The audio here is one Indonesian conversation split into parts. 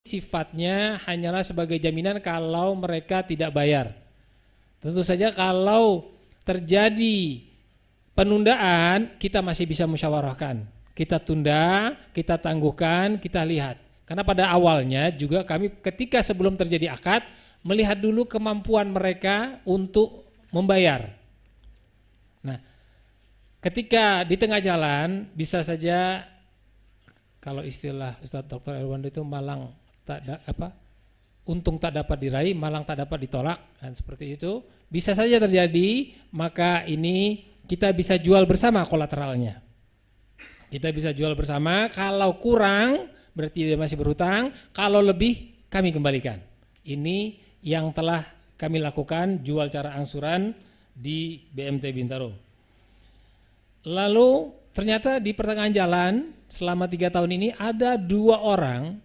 sifatnya hanyalah sebagai jaminan kalau mereka tidak bayar. Tentu saja kalau terjadi penundaan, kita masih bisa musyawarahkan. Kita tunda, kita tangguhkan, kita lihat. Karena pada awalnya juga kami ketika sebelum terjadi akad, melihat dulu kemampuan mereka untuk membayar. Nah, ketika di tengah jalan bisa saja, kalau istilah Ustadz Dr. Irwandi itu malang untung tak dapat diraih, malang tak dapat ditolak, dan seperti itu bisa saja terjadi. Maka ini kita bisa jual bersama kolateralnya. Kita bisa jual bersama. Kalau kurang berarti dia masih berhutang. Kalau lebih kami kembalikan. Ini yang telah kami lakukan, jual cara angsuran di BMT Bintaro. Lalu ternyata di pertengahan jalan selama 3 tahun ini ada 2 orang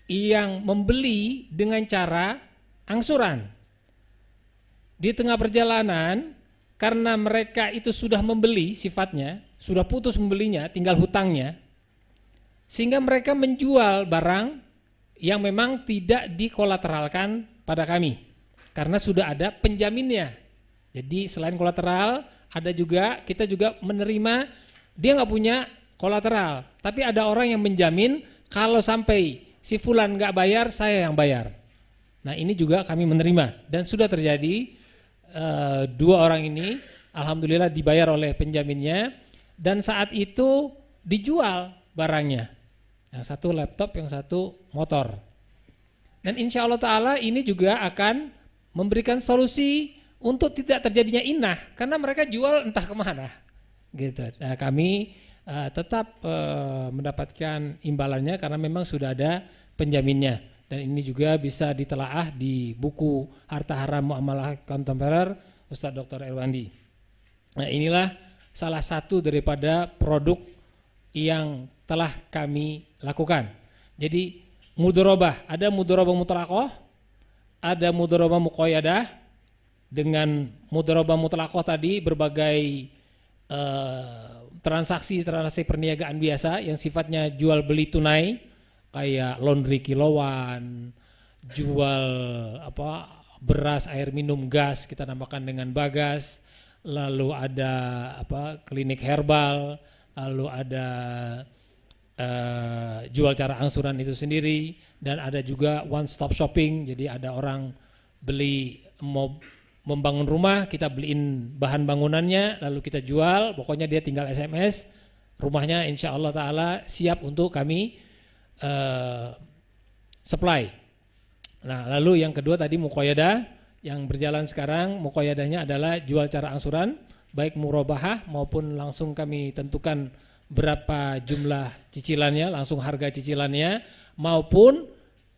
yang membeli dengan cara angsuran. Di tengah perjalanan, karena mereka itu sudah membeli sifatnya, sudah putus membelinya, tinggal hutangnya, sehingga mereka menjual barang yang memang tidak dikolateralkan pada kami, karena sudah ada penjaminnya. Jadi selain kolateral, ada juga, kita juga menerima, dia nggak punya kolateral, tapi ada orang yang menjamin kalau sampai si fulan nggak bayar, saya yang bayar. Nah ini juga kami menerima dan sudah terjadi 2 orang ini, alhamdulillah dibayar oleh penjaminnya dan saat itu dijual barangnya. Yang satu laptop, yang satu motor. Dan insya Allah Ta'ala ini juga akan memberikan solusi untuk tidak terjadinya inah, karena mereka jual entah kemana. Gitu. Nah kami tetap mendapatkan imbalannya karena memang sudah ada penjaminnya, dan ini juga bisa ditelaah di buku Harta Haram Muamalah Kontemporer Ustadz Dr. Irwandi. Nah inilah salah satu daripada produk yang telah kami lakukan. Jadi mudharabah, ada mudharabah mutlaqah, ada mudharabah muqayyadah. Dengan mudharabah mutlaqah tadi berbagai transaksi perniagaan biasa yang sifatnya jual beli tunai, kayak laundry kiloan, jual beras, air minum, gas, kita namakan dengan bagas, lalu ada klinik herbal, lalu ada jual cara angsuran itu sendiri, dan ada juga one stop shopping. Jadi ada orang beli mau membangun rumah, kita beliin bahan bangunannya, lalu kita jual, pokoknya dia tinggal SMS, rumahnya insya Allah Ta'ala siap untuk kami supply. Nah lalu yang kedua tadi muqayyadah, yang berjalan sekarang muqayyadahnya adalah jual cara angsuran, baik murabahah maupun langsung kami tentukan berapa jumlah cicilannya, langsung harga cicilannya, maupun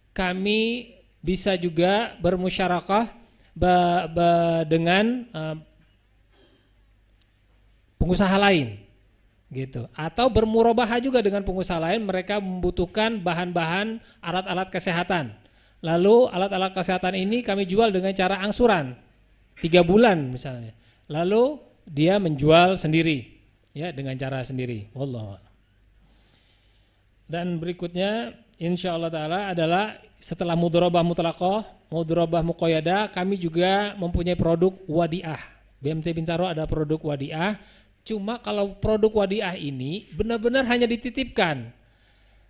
kami bisa juga bermusyarakah dengan pengusaha lain gitu, atau bermurabahah juga dengan pengusaha lain. Mereka membutuhkan bahan-bahan alat-alat kesehatan, lalu alat-alat kesehatan ini kami jual dengan cara angsuran 3 bulan misalnya, lalu dia menjual sendiri ya dengan cara sendiri. Wallah. Dan berikutnya insyaallah taala adalah setelah mudharabah mutlaqah, mudharabah muqayyadah, kami juga mempunyai produk wadiah. BMT Bintaro ada produk wadiah. Cuma kalau produk wadiah ini benar-benar hanya dititipkan.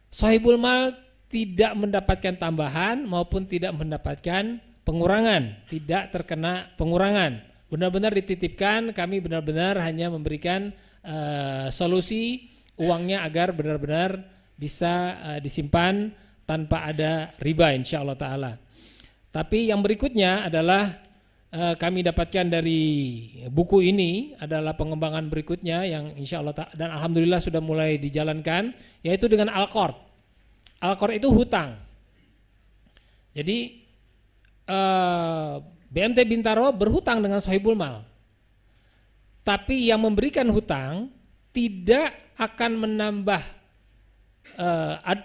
Shahibul mal tidak mendapatkan tambahan maupun tidak mendapatkan pengurangan, tidak terkena pengurangan. Benar-benar dititipkan, kami benar-benar hanya memberikan solusi uangnya agar benar-benar bisa disimpan tanpa ada riba insyaallah ta'ala. Tapi yang berikutnya adalah kami dapatkan dari buku ini adalah pengembangan berikutnya yang insyaallah dan alhamdulillah sudah mulai dijalankan, yaitu dengan Al-Qard. Al-Qard itu hutang. Jadi BMT Bintaro berhutang dengan Shahibul Mal. Tapi yang memberikan hutang tidak akan menambah,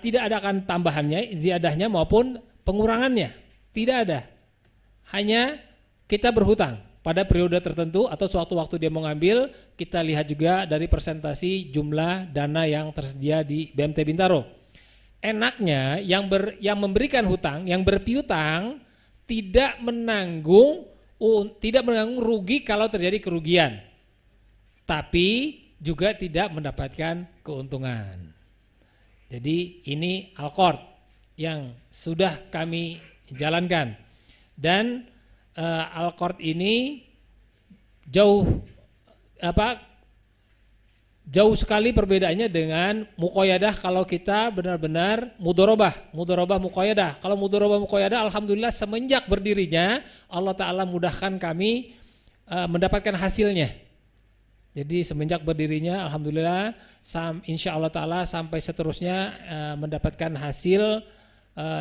tidak ada akan tambahannya, ziyadahnya maupun pengurangannya, tidak ada. Hanya kita berhutang pada periode tertentu atau suatu waktu dia mau ngambil, kita lihat juga dari persentasi jumlah dana yang tersedia di BMT Bintaro. enaknya yang memberikan hutang, yang berpiutang tidak menanggung rugi kalau terjadi kerugian, tapi juga tidak mendapatkan keuntungan. Jadi ini Al-Qard yang sudah kami jalankan, dan Al-Qard ini jauh sekali perbedaannya dengan muqayadah. Kalau kita benar-benar mudharabah muqayadah. Kalau mudharabah muqayadah, alhamdulillah semenjak berdirinya Allah Ta'ala mudahkan kami mendapatkan hasilnya. Jadi semenjak berdirinya alhamdulillah insya Allah Ta'ala sampai seterusnya mendapatkan hasil.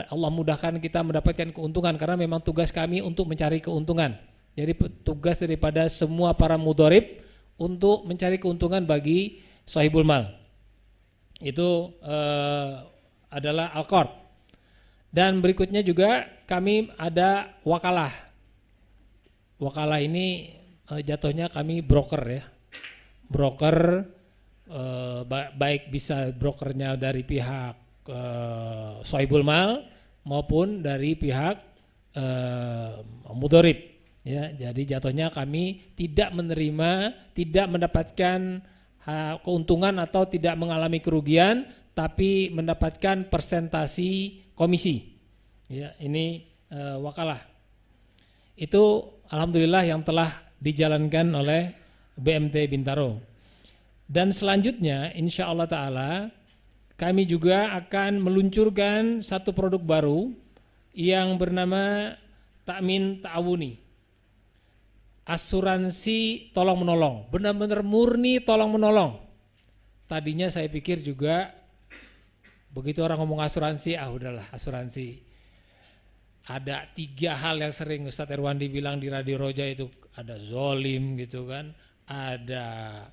Allah mudahkan kita mendapatkan keuntungan, karena memang tugas kami untuk mencari keuntungan. Jadi tugas daripada semua para mudharib untuk mencari keuntungan bagi sahibul mal. Itu adalah Al-Qard. Dan berikutnya juga kami ada wakalah. Wakalah ini jatuhnya kami broker ya. Broker baik bisa brokernya dari pihak sahibul mal maupun dari pihak mudharib. Ya, jadi jatuhnya kami tidak mendapatkan keuntungan atau tidak mengalami kerugian, tapi mendapatkan persentasi komisi. Ya, ini wakalah. Itu alhamdulillah yang telah dijalankan oleh BMT Bintaro. Dan selanjutnya insya Allah Ta'ala kami juga akan meluncurkan satu produk baru yang bernama Ta'min Ta'awuni. Asuransi tolong menolong, benar-benar murni tolong menolong. Tadinya saya pikir juga begitu orang ngomong asuransi, udahlah asuransi. Ada 3 hal yang sering Ustadz Erwandi bilang di Radio Roja itu, ada zolim gitu kan, ada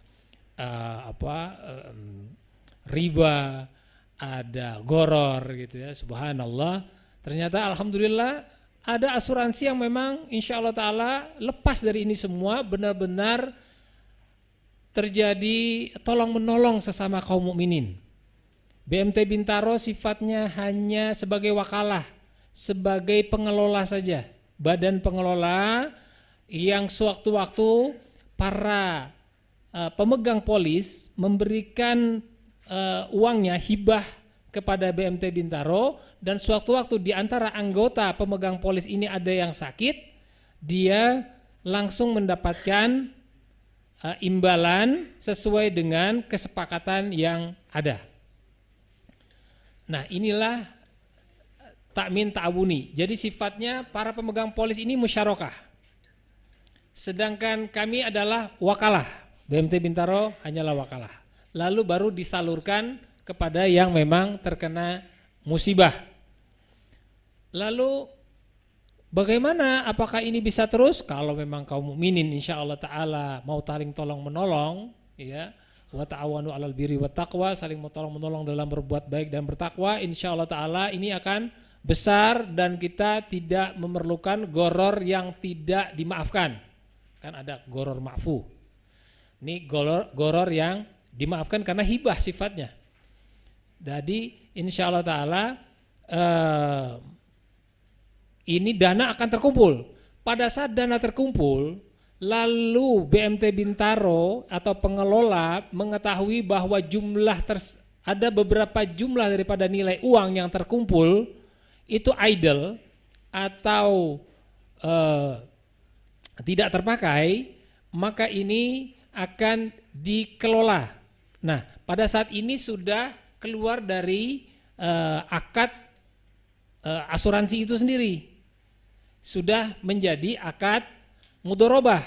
riba, ada goror gitu ya. Subhanallah, ternyata alhamdulillah ada asuransi yang memang insya Allah Ta'ala lepas dari ini semua, benar-benar terjadi tolong menolong sesama kaum mukminin. BMT Bintaro sifatnya hanya sebagai wakalah, sebagai pengelola saja, badan pengelola yang sewaktu-waktu para pemegang polis memberikan uangnya hibah kepada BMT Bintaro, dan sewaktu-waktu di antara anggota pemegang polis ini ada yang sakit, dia langsung mendapatkan imbalan sesuai dengan kesepakatan yang ada. Nah, inilah Ta'min Ta'awuni. Jadi sifatnya para pemegang polis ini musyarakah. Sedangkan kami adalah wakalah. BMT Bintaro hanyalah wakalah. Lalu baru disalurkan kepada yang memang terkena musibah. Lalu bagaimana, apakah ini bisa terus? Kalau memang kaum mukminin insya Allah Ta'ala mau saling tolong menolong, ya, wa ta'awanu 'alal birri wat taqwa, saling tolong menolong dalam berbuat baik dan bertakwa, insya Allah Ta'ala ini akan besar dan kita tidak memerlukan goror yang tidak dimaafkan. Kan ada goror ma'fu. Ini goror yang dimaafkan karena hibah sifatnya. Jadi insya Allah Ta'ala ini dana akan terkumpul. Pada saat dana terkumpul, lalu BMT Bintaro atau pengelola mengetahui bahwa ada beberapa jumlah daripada nilai uang yang terkumpul itu idle atau tidak terpakai, maka ini akan dikelola. Nah, pada saat ini sudah keluar dari akad asuransi itu sendiri, sudah menjadi akad mudharabah.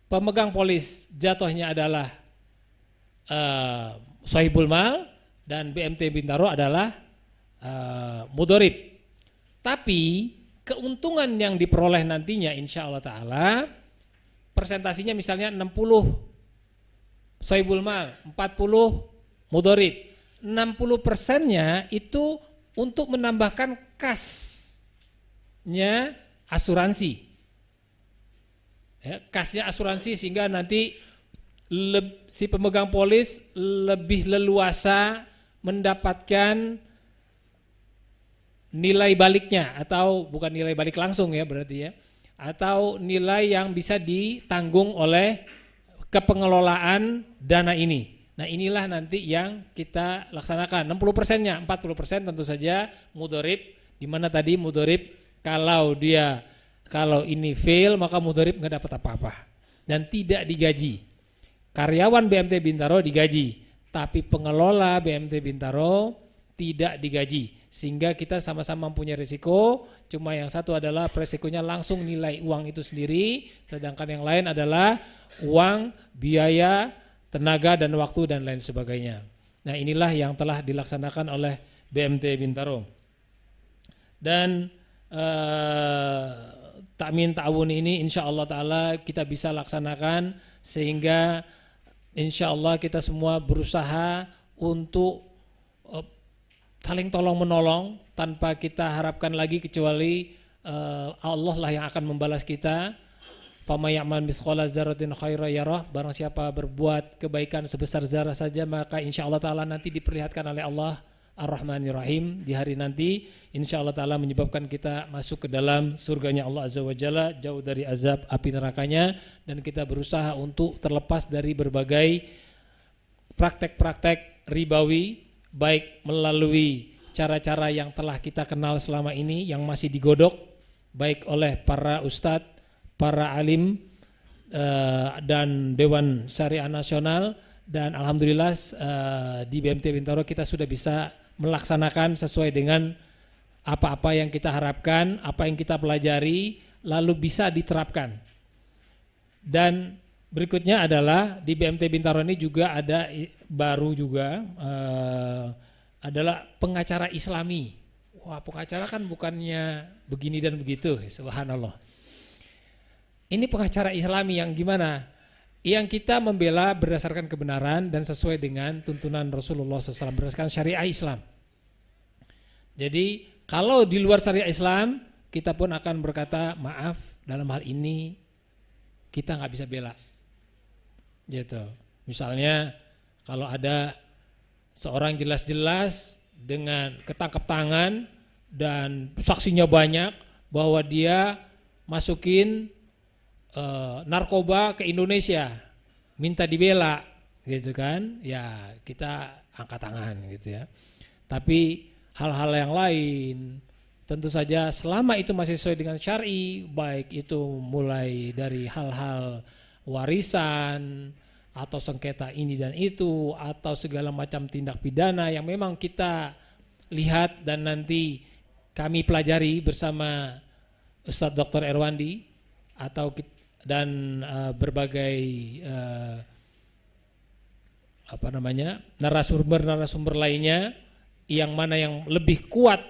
Pemegang polis jatuhnya adalah sahibul mal dan BMT Bintaro adalah mudharib. Tapi keuntungan yang diperoleh nantinya insya Allah Ta'ala persentasinya misalnya 60 sahibul mal, 40 mudharib. 60%-nya itu untuk menambahkan kasnya asuransi. Ya, kasnya asuransi sehingga nanti si pemegang polis lebih leluasa mendapatkan nilai baliknya, atau bukan nilai balik langsung ya berarti ya, atau nilai yang bisa ditanggung oleh kepengelolaan dana ini. Nah inilah nanti yang kita laksanakan. 60%-nya, 40% tentu saja mudorib, di mana tadi mudorib kalau ini fail maka mudorib nggak dapat apa-apa dan tidak digaji. Karyawan BMT Bintaro digaji, tapi pengelola BMT Bintaro tidak digaji. Sehingga kita sama-sama mempunyai risiko, cuma yang satu adalah resikonya langsung nilai uang itu sendiri, sedangkan yang lain adalah uang, biaya, tenaga dan waktu dan lain sebagainya. Nah inilah yang telah dilaksanakan oleh BMT Bintaro. Dan takmin ta'awun ini insya Allah ta'ala kita bisa laksanakan, sehingga insya Allah kita semua berusaha untuk saling tolong menolong tanpa kita harapkan lagi kecuali Allah lah yang akan membalas kita. Fama ya'mal mithqala dzarratin khairan yarah, barang siapa berbuat kebaikan sebesar zarah saja maka insya Allah ta'ala nanti diperlihatkan oleh Allah Ar-Rahmanir Rahim di hari nanti, insya Allah ta'ala menyebabkan kita masuk ke dalam surganya Allah Azza wa Jalla, jauh dari azab api nerakanya, dan kita berusaha untuk terlepas dari berbagai praktek-praktek ribawi, baik melalui cara-cara yang telah kita kenal selama ini yang masih digodok baik oleh para ustadz, para alim dan Dewan Syariah Nasional, dan alhamdulillah di BMT Bintaro kita sudah bisa melaksanakan sesuai dengan apa-apa yang kita harapkan, apa yang kita pelajari lalu bisa diterapkan. Dan berikutnya adalah di BMT Bintaro ini juga ada baru juga adalah pengacara Islami. Wah, pengacara kan bukannya begini dan begitu, subhanallah. Ini pengacara Islami yang gimana? Yang kita membela berdasarkan kebenaran dan sesuai dengan tuntunan Rasulullah SAW, berdasarkan syariah Islam. Jadi kalau di luar syariah Islam, kita pun akan berkata maaf dalam hal ini kita nggak bisa bela. Gitu. Misalnya kalau ada seorang jelas-jelas dengan ketangkep tangan dan saksinya banyak bahwa dia masukin narkoba ke Indonesia, minta dibela, gitu kan? Ya kita angkat tangan, gitu ya. Tapi hal-hal yang lain, tentu saja selama itu masih sesuai dengan syar'i, baik itu mulai dari hal-hal warisan atau sengketa ini dan itu, atau segala macam tindak pidana yang memang kita lihat dan nanti kami pelajari bersama Ustadz Dr. Erwandi atau dan berbagai narasumber lainnya, yang mana yang lebih kuat